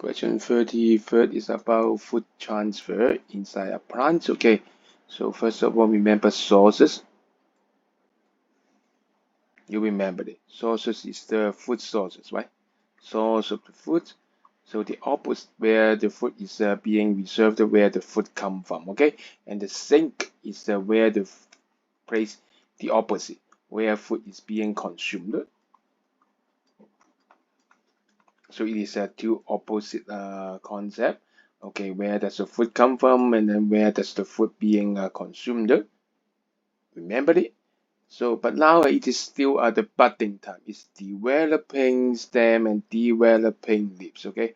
Question 33 is about food transfer inside a plant. Okay, so first of all, remember sources. You remember it. Sources is the food sources, right? Source of the food. So the opposite where the food is being reserved, where the food come from. Okay, and the sink is where the place the opposite, where food is being consumed. So it is a two opposite concept. Okay, where does the food come from, and then where does the food being consumed? Remember it? So, but now it is still at the budding time. It's developing stem and developing leaves. Okay,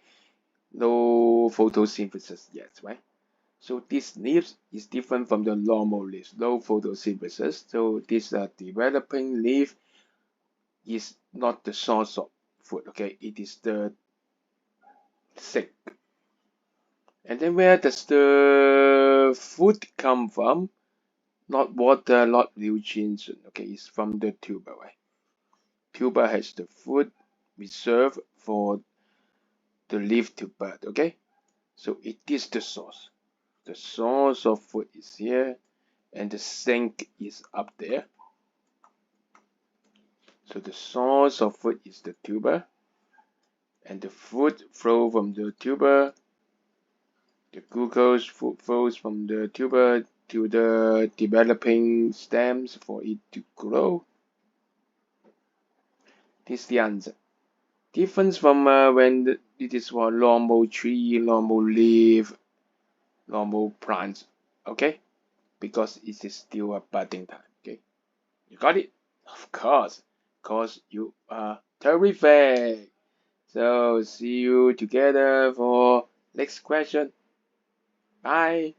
no photosynthesis yet, right? So this leaves is different from the normal leaves, no photosynthesis. So this developing leaf is not the source of food. Okay, it is the sink. And then where does the food come from? Not water, not nutrients. Okay, it's from the tuber, right? Tuber has the food reserved for the leaf to bud. Okay, so it is the source. The source of food is here, and the sink is up there. So the source of food is the tuber, and the food flow from the tuber. The glucose food flows from the tuber to the developing stems for it to grow. This is the answer. Difference from when it is for normal tree, normal leaf, normal plants. Okay, because it is still a budding time. Okay, you got it? Of course, because you are terrific. So see you together for next question. Bye.